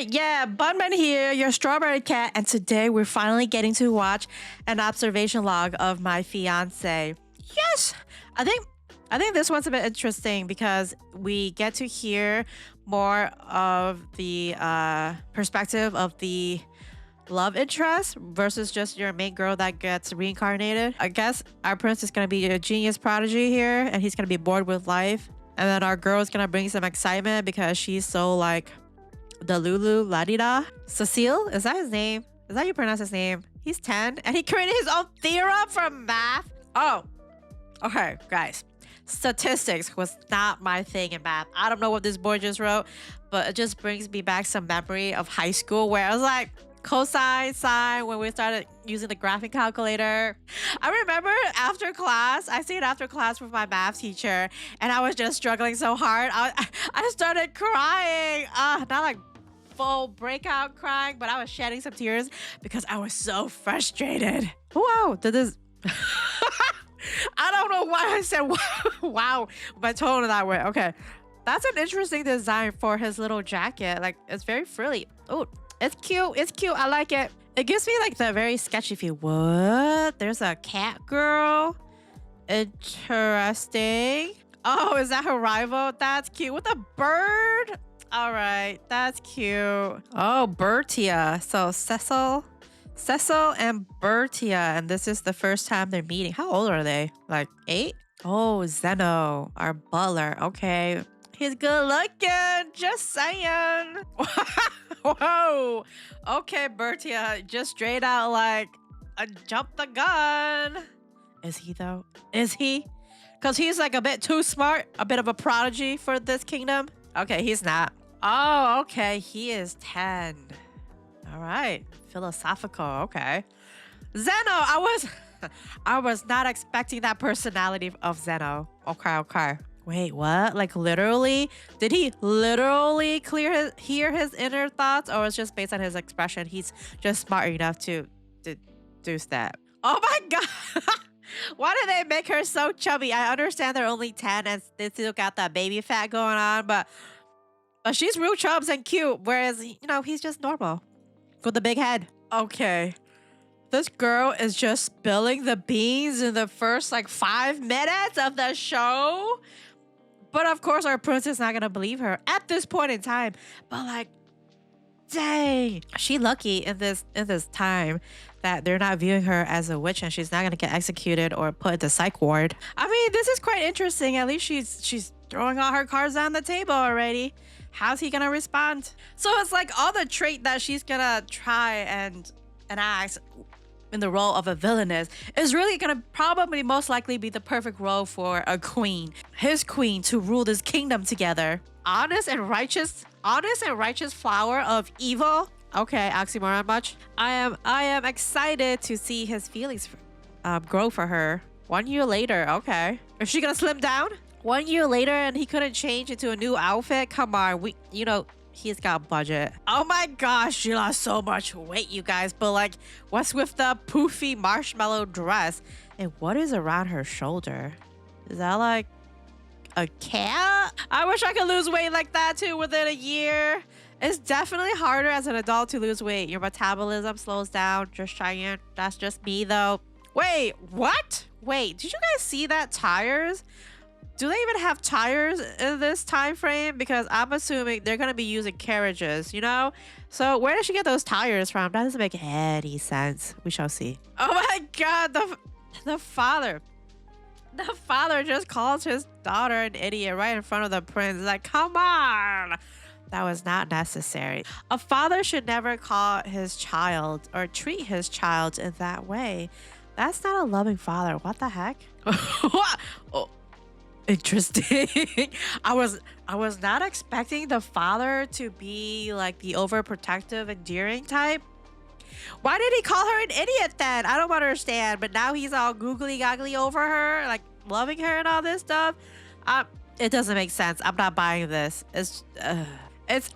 Yeah, Bunman here, your strawberry cat, and today we're finally getting to watch an observation log of my fiance. Yes, I think I think this one's a bit interesting because we get to hear more of the perspective of the love interest versus just your main girl that gets reincarnated. I guess our prince is gonna be a genius prodigy here, and he's gonna be bored with life. And then our girl is gonna bring some excitement because she's so like the Lulu Ladida. Cecile, is that his name? Is that how you pronounce his name? He's 10 and he created his own theorem from math. Oh, okay, guys. Statistics was not my thing in math. I don't know what this boy just wrote, but it just brings me back some memory of high school where I was like, cosine, sine, when we started using the graphing calculator. I remember after class, I stayed after class with my math teacher, and I was just struggling so hard. I started crying. Not like full breakout crying, but I was shedding some tears because I was so frustrated. Wow, did this... I don't know why I said wow, my tone that way. Okay, that's an interesting design for his little jacket. Like, it's very frilly. Oh, it's cute. It's cute. I like it. It gives me like the very sketchy feel. What? There's a cat girl. Interesting. Oh, is that her rival? That's cute. With a bird. All right. That's cute. Oh, Bertia. So Cecil and Bertia. And this is the first time they're meeting. How old are they? Like 8? Oh, Zeno, our butler. Okay. He's good looking. Just saying. Whoa. Okay, Bertia. Just straight out like a jump the gun. Is he though? Is he? Because he's like a bit too smart. A bit of a prodigy for this kingdom. Okay, he's not. Oh, okay. He is 10. All right. Philosophical. Okay. Zeno. I was not expecting that personality of Zeno. Okay. Wait, what? Like literally? Did he literally hear his inner thoughts, or it's just based on his expression? He's just smart enough to do that. Oh my god! Why did they make her so chubby? I understand they're only 10 and they still got that baby fat going on, but she's real chubs and cute, whereas, he's just normal with the big head. Okay. This girl is just spilling the beans in the first like 5 minutes of the show. But of course, our prince is not gonna believe her at this point in time. But like, dang, she lucky in this time that they're not viewing her as a witch and she's not gonna get executed or put into psych ward. I mean, this is quite interesting. At least she's throwing all her cards on the table already. How's he gonna respond? So it's like all the trait that she's gonna try and act in the role of a villainess is really gonna probably most likely be the perfect role for a queen. His queen to rule this kingdom together. Honest and righteous flower of evil. Okay, oxymoron much. I am excited to see his feelings grow for her. 1 year later, okay. Is she gonna slim down? 1 year later and he couldn't change into a new outfit? Come on, he's got budget. Oh my gosh, she lost so much weight, you guys. But like, what's with the poofy marshmallow dress? And what is around her shoulder? Is that like a cat? I wish I could lose weight like that too within a year. It's definitely harder as an adult to lose weight. Your metabolism slows down. Just trying. That's just me though. Wait, what? Wait, did you guys see that tires? Do they even have tires in this time frame? Because I'm assuming they're going to be using carriages, So where did she get those tires from? That doesn't make any sense. We shall see. Oh my god, the father. The father just calls his daughter an idiot right in front of the prince. Like, come on. That was not necessary. A father should never call his child or treat his child in that way. That's not a loving father. What the heck? Oh. Interesting. I was not expecting the father to be like the overprotective, endearing type. Why did he call her an idiot then? I don't understand. But now he's all googly goggly over her, like loving her and all this stuff. It doesn't make sense. I'm not buying this. It's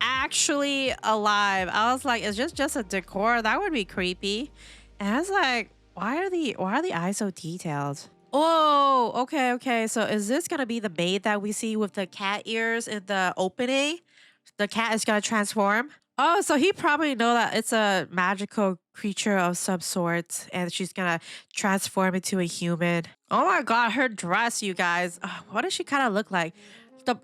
actually alive. I was like, it's just a decor. That would be creepy. And I was like, why are the eyes so detailed? Oh, okay. So is this gonna be the maid that we see with the cat ears in the opening? The cat is gonna transform? Oh, so he probably know that it's a magical creature of some sort, and she's gonna transform into a human. Oh my god, her dress, you guys. What does she kind of look like? The,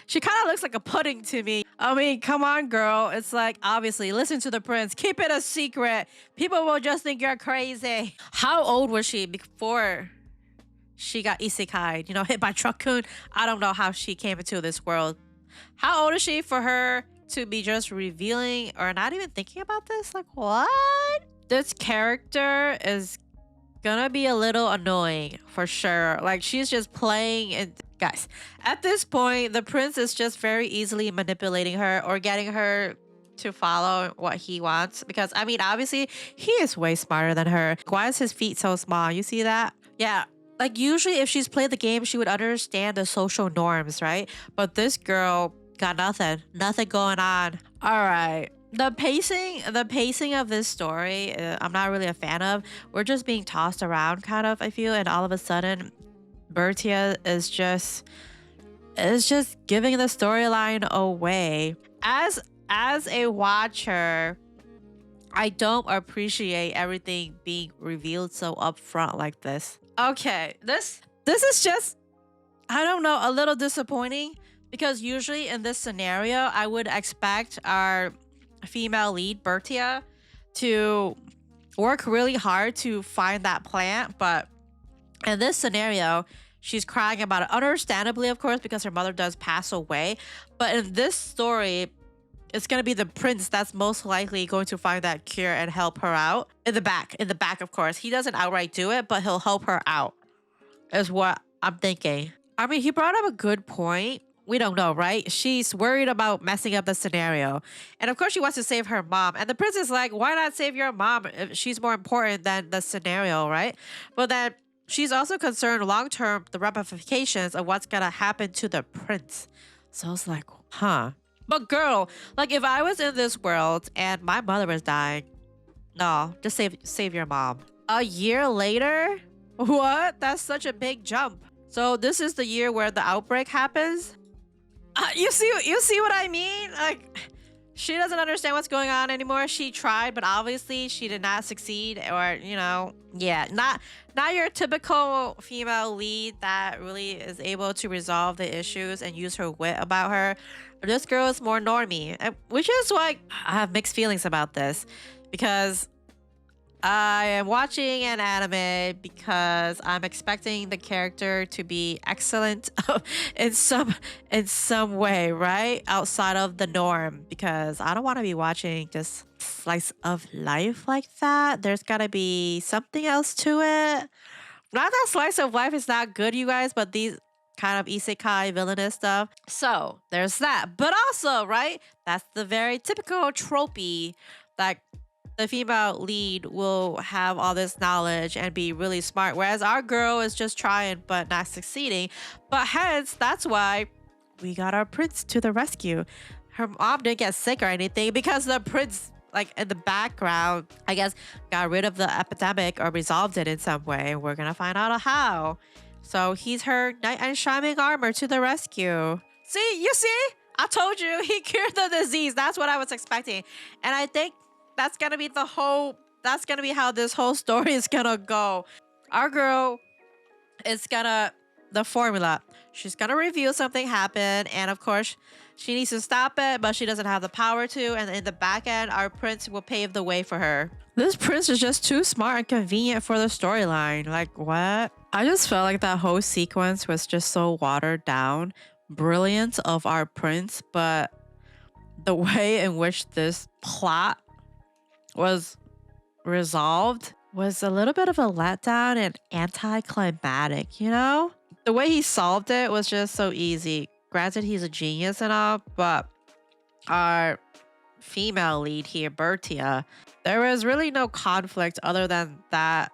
she kind of looks like a pudding to me. I mean, come on, girl. It's like, obviously, listen to the prince. Keep it a secret. People will just think you're crazy. How old was she before she got isekai? You know, hit by truck-kun? I don't know how she came into this world. How old is she for her to be just revealing or not even thinking about this? Like, what? This character is gonna be a little annoying for sure. Like, she's just playing, and guys, at this point the prince is just very easily manipulating her or getting her to follow what he wants, because I mean, obviously he is way smarter than her. Why is his feet so small? You see that? Yeah, like usually if she's played the game she would understand the social norms, right? But this girl got nothing going on. All right, the pacing of this story, I'm not really a fan of. We're just being tossed around kind of, I feel, and all of a sudden Bertia is just giving the storyline away. As a watcher, I don't appreciate everything being revealed so upfront like this. Okay, this is just, I don't know, a little disappointing, because usually in this scenario I would expect our female lead Bertia to work really hard to find that plant, but in this scenario she's crying about it, understandably of course, because her mother does pass away. But in this story it's going to be the prince that's most likely going to find that cure and help her out. In the back of course, he doesn't outright do it, but he'll help her out is what I'm thinking. I mean, he brought up a good point. We don't know, right? She's worried about messing up the scenario. And of course she wants to save her mom. And the prince is like, why not save your mom if she's more important than the scenario, right? But then she's also concerned long-term the ramifications of what's gonna happen to the prince. So it's like, huh. But girl, like if I was in this world and my mother was dying, no, just save your mom. A year later? What? That's such a big jump. So this is the year where the outbreak happens? You see what I mean? Like, she doesn't understand what's going on anymore. She tried, but obviously she did not succeed, or you know, yeah, not your typical female lead that really is able to resolve the issues and use her wit about her. This girl is more normie, which is why I have mixed feelings about this, because I am watching an anime because I'm expecting the character to be excellent in some way, right? Outside of the norm, because I don't want to be watching just slice of life like that. There's got to be something else to it. Not that slice of life is not good, you guys, but these kind of isekai villainous stuff. So there's that. But also, right? That's the very typical tropey, like the female lead will have all this knowledge and be really smart, whereas our girl is just trying but not succeeding. But hence, that's why we got our prince to the rescue. Her mom didn't get sick or anything because the prince, like in the background, I guess, got rid of the epidemic or resolved it in some way. We're gonna find out how. So he's her knight in shining armor to the rescue. See, you see? I told you he cured the disease. That's what I was expecting. And I think that's gonna be how this whole story is gonna go. Our girl is the formula. She's gonna reveal something happened, and of course she needs to stop it, but she doesn't have the power to, and in the back end our prince will pave the way for her. This prince is just too smart and convenient for the storyline. Like, what? I just felt like that whole sequence was just so watered down. Brilliant of our prince, but the way in which this plot was resolved was a little bit of a letdown and anticlimactic, you know? The way he solved it was just so easy. Granted, he's a genius and all, but our female lead here, Bertia, there was really no conflict other than that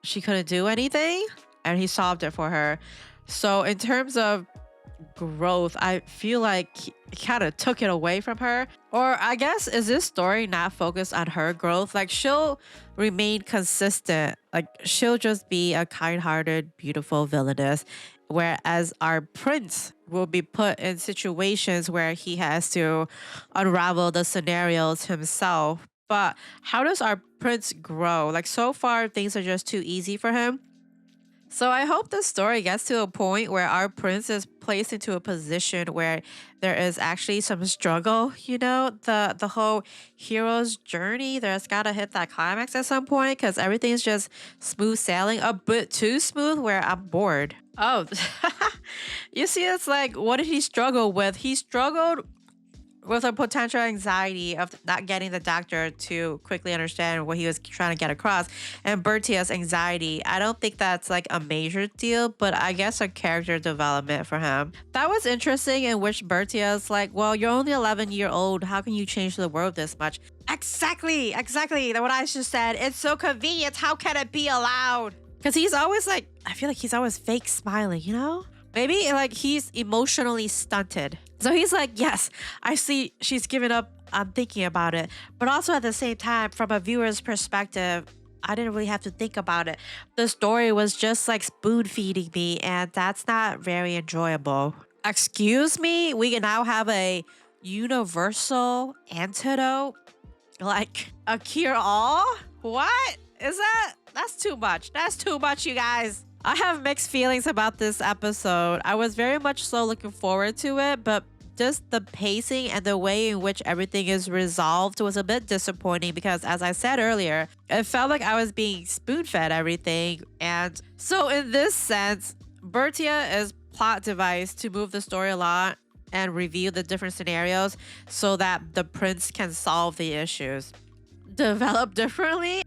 she couldn't do anything, and he solved it for her. So in terms of growth, I feel like he kind of took it away from her. Or I guess, is this story not focused on her growth? Like, she'll remain consistent. Like, she'll just be a kind-hearted, beautiful villainess. whereas our prince will be put in situations where he has to unravel the scenarios himself. But how does our prince grow? Like, so far, things are just too easy for him. So I hope the story gets to a point where our prince is placed into a position where there is actually some struggle, you know, the whole hero's journey. There's gotta hit that climax at some point because everything's just smooth sailing, a bit too smooth where I'm bored. Oh, you see, it's like, what did he struggle with? He struggled with a potential anxiety of not getting the doctor to quickly understand what he was trying to get across, and Bertia's anxiety. I don't think that's like a major deal, but I guess a character development for him. That was interesting, in which Bertia's like, well, you're only 11-year-old. How can you change the world this much? Exactly what I just said. It's so convenient. How can it be allowed? Because he's always like, I feel like he's always fake smiling, you know? Maybe like he's emotionally stunted. So he's like, yes, I see she's given up on thinking about it. But also at the same time, from a viewer's perspective, I didn't really have to think about it. The story was just like spoon feeding me, and that's not very enjoyable. Excuse me? We can now have a universal antidote? Like a cure-all? What? Is that? That's too much. That's too much, you guys. I have mixed feelings about this episode. I was very much so looking forward to it, but just the pacing and the way in which everything is resolved was a bit disappointing because, as I said earlier, it felt like I was being spoon-fed everything. And so in this sense, Bertia is plot device to move the story along and reveal the different scenarios so that the prince can solve the issues. Develop differently?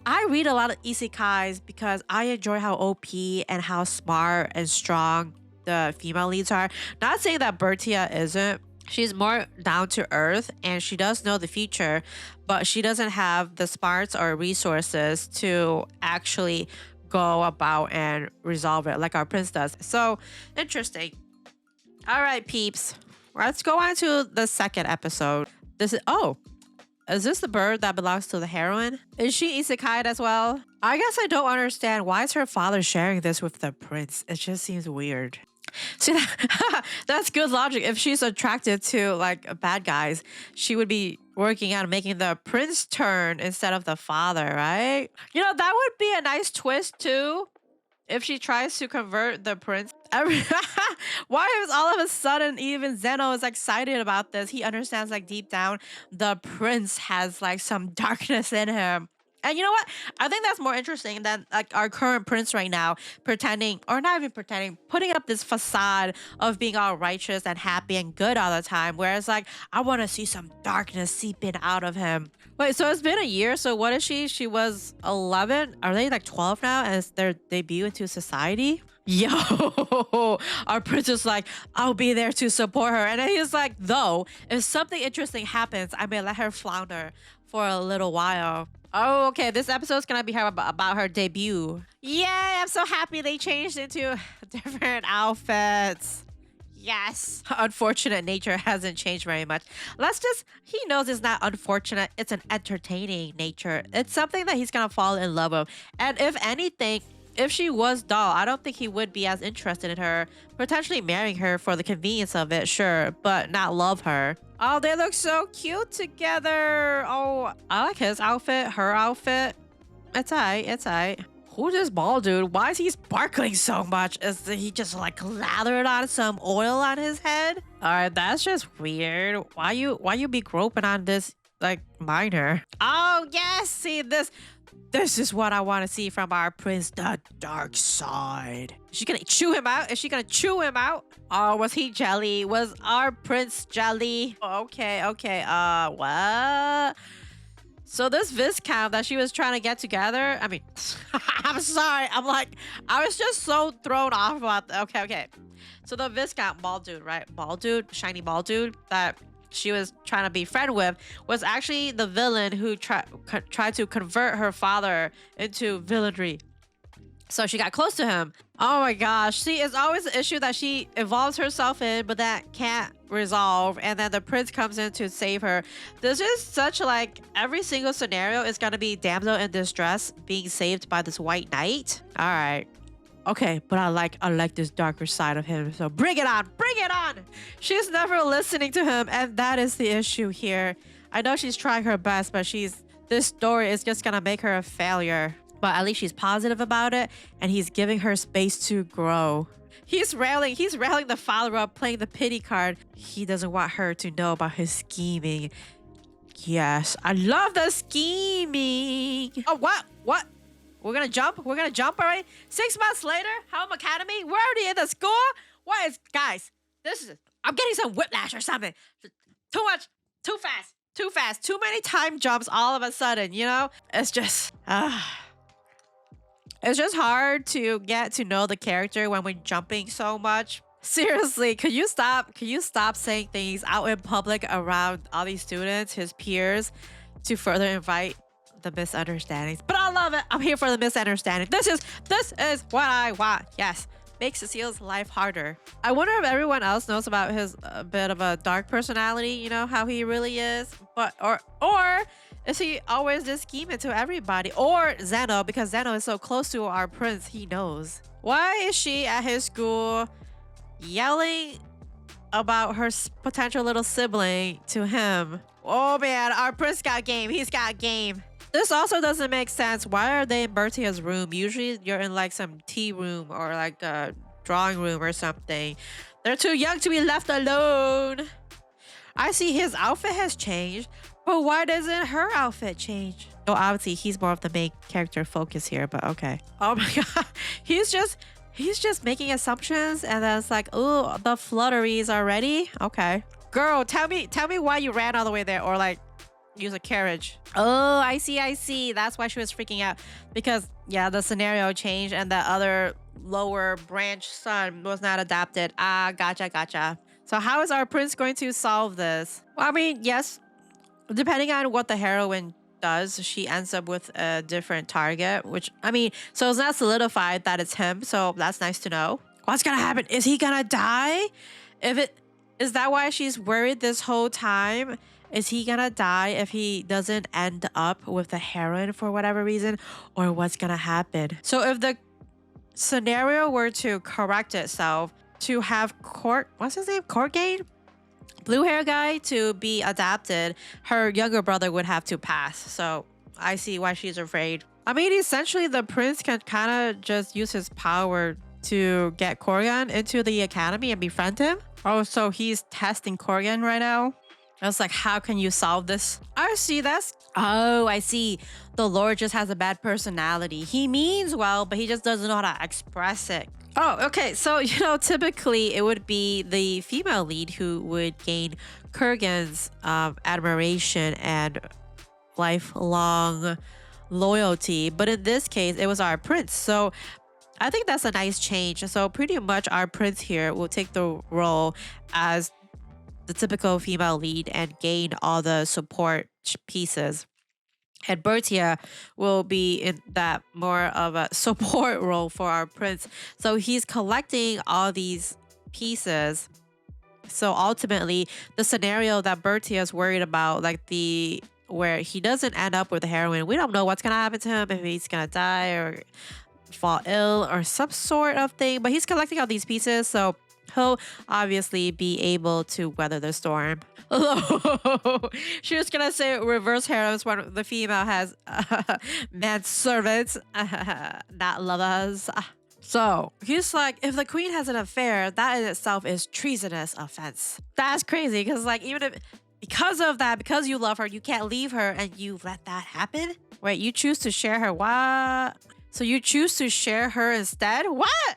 I read a lot of isekais because I enjoy how OP and how smart and strong the female leads are. Not saying that Bertia isn't. She's more down to earth and she does know the future, but she doesn't have the smarts or resources to actually go about and resolve it like our prince does. So interesting. All right, peeps. Let's go on to the second episode. Is this the bird that belongs to the heroine? Is she isekai'd as well? I guess I don't understand. Why is her father sharing this with the prince? It just seems weird. See, that's good logic. If she's attracted to like bad guys, she would be working on making the prince turn instead of the father, right? You know, that would be a nice twist too. If she tries to convert the prince. Why is all of a sudden even Zeno is excited about this? He understands like deep down the prince has like some darkness in him. And you know what? I think that's more interesting than like our current prince right now pretending, or not even pretending, putting up this facade of being all righteous and happy and good all the time. Whereas like, I want to see some darkness seeping out of him. Wait, so it's been a year. So what is she? She was 11. Are they like 12 now as their debut into society? Yo, our prince is like, I'll be there to support her. And then he's like, though, if something interesting happens, I may let her flounder for a little while. Oh, okay. This episode's gonna be about her debut. Yay! I'm so happy they changed into different outfits. Yes. Unfortunate nature hasn't changed very much. He knows it's not unfortunate. It's an entertaining nature. It's something that he's gonna fall in love with. And if anything, if she was dull, I don't think he would be as interested in her. Potentially marrying her for the convenience of it, sure, but not love her. Oh, they look so cute together. Oh, I like his outfit, her outfit. It's aight. Who's this bald dude? Why is he sparkling so much? Is he just like lathered on some oil on his head? All right, that's just weird. Why you be groping on this like minor? Oh yes, see this. This is what I want to see from our prince, the dark side. Is she gonna chew him out? Is she gonna chew him out? Oh, was he jelly? Was our prince jelly? Okay. What? So this Viscount that she was trying to get together, I mean, I'm sorry. I was just so thrown off about that. Okay. So the Viscount, bald dude, right? Bald dude, shiny bald dude that she was trying to be friend with was actually the villain who tried to convert her father into villainy. So she got close to him. Oh my gosh. See, it's always an issue that she involves herself in, but that can't resolve. And then the prince comes in to save her. There's just such like every single scenario is going to be damsel in distress being saved by this white knight. All right. Okay, but I like this darker side of him. So bring it on, bring it on. She's never listening to him, and that is the issue here. I know she's trying her best, but this story is just gonna make her a failure. But at least she's positive about it, and he's giving her space to grow. He's railing the father up, playing the pity card. He doesn't want her to know about his scheming. Yes, I love the scheming. Oh, what? What? We're gonna jump? We're gonna jump already? 6 months later, Home Academy? We're already in the school? What is, guys, I'm getting some whiplash or something. Too much, too fast, too many time jumps all of a sudden, you know? It's just hard to get to know the character when we're jumping so much. Seriously, could you stop saying things out in public around all these students, his peers, to further invite the misunderstandings? But I love it. I'm here for the misunderstanding. This is what I want. Yes. Make Cecile's life harder. I wonder if everyone else knows about his bit of a dark personality, you know, how he really is. But or is he always just scheming to everybody? Or Zeno, because Zeno is so close to our prince, he knows. Why is she at his school yelling about her potential little sibling to him? Oh man, our prince got game. He's got game. This also doesn't make sense. Why are they in Bertia's room? Usually you're in like some tea room or like a drawing room or something. They're too young to be left alone. I see his outfit has changed, but why doesn't her outfit change? Oh, obviously he's more of the main character focus here, but okay. Oh my god. He's just making assumptions, and then it's like, oh, the flutteries already? Okay. Girl, tell me why you ran all the way there, or like use a carriage. Oh, I see. That's why she was freaking out. Because yeah, the scenario changed and the other lower branch son was not adapted. Ah, gotcha. So how is our prince going to solve this? Well, I mean, yes, depending on what the heroine does, she ends up with a different target, which, I mean, so it's not solidified that it's him, so that's nice to know. What's gonna happen? Is he gonna die? Is that why she's worried this whole time? Is he gonna die if he doesn't end up with the heroine for whatever reason? Or what's gonna happen? So if the scenario were to correct itself to have what's his name? Corgain? Blue hair guy to be adapted, her younger brother would have to pass. So I see why she's afraid. I mean, essentially the prince can kind of just use his power to get Corgan into the academy and befriend him. Oh, so he's testing Corgan right now? I was like, how can you solve this? I see, I see. The Lord just has a bad personality. He means well, but he just doesn't know how to express it. Oh, okay. So, you know, typically it would be the female lead who would gain Kurgan's admiration and lifelong loyalty. But in this case, it was our prince. So I think that's a nice change. So pretty much our prince here will take the role as the typical female lead and gain all the support pieces. And Bertia will be in that more of a support role for our prince. So he's collecting all these pieces. So ultimately, the scenario that Bertia is worried about, like where he doesn't end up with the heroine, we don't know what's gonna happen to him, if he's gonna die or fall ill or some sort of thing. But he's collecting all these pieces, so he'll obviously be able to weather the storm. She was gonna say reverse harems when the female has manservants, not lovers. So he's like, if the queen has an affair, that in itself is treasonous offense. That's crazy, because like because of that, because you love her, you can't leave her, and you let that happen. Wait, you choose to share her? What? So you choose to share her instead? What?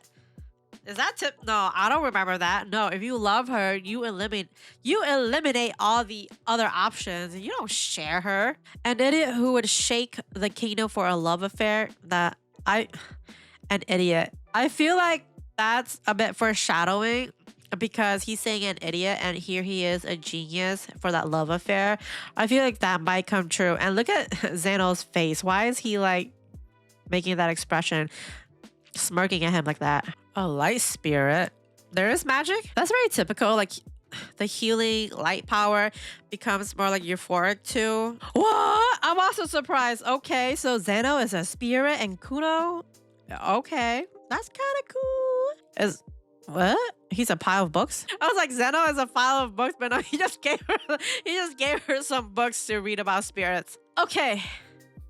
Is that tip? No, I don't remember that. No, if you love her, you eliminate all the other options and you don't share her. An idiot who would shake the kingdom for a love affair. An idiot. I feel like that's a bit foreshadowing, because he's saying an idiot and here he is a genius for that love affair. I feel like that might come true. And look at Zeno's face. Why is he like making that expression, smirking at him like that? A light spirit. There is magic? That's very typical. Like the healing light power becomes more like euphoric too. What? I'm also surprised. Okay, so Zeno is a spirit and Kuno. Okay. That's kind of cool. Is what? He's a pile of books? I was like, Zeno is a pile of books, but no, he just gave her some books to read about spirits. Okay.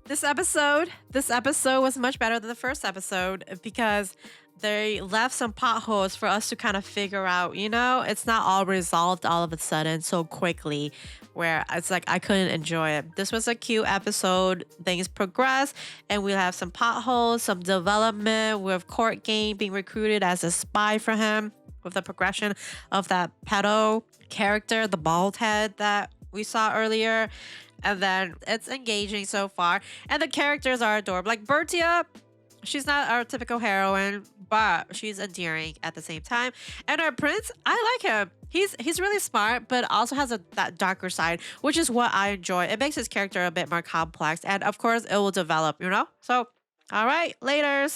This episode was much better than the first episode because they left some potholes for us to kind of figure out, it's not all resolved all of a sudden so quickly where it's like I couldn't enjoy it. This was a cute episode. Things progress and we have some potholes, some development with Court Game being recruited as a spy for him with the progression of that pedo character, the bald head that we saw earlier. And then it's engaging so far. And the characters are adorable. Like Bertia, she's not our typical heroine, but she's endearing at the same time. And our prince, I like him. He's really smart, but also has that darker side, which is what I enjoy. It makes his character a bit more complex. And of course, it will develop, So, all right, laters.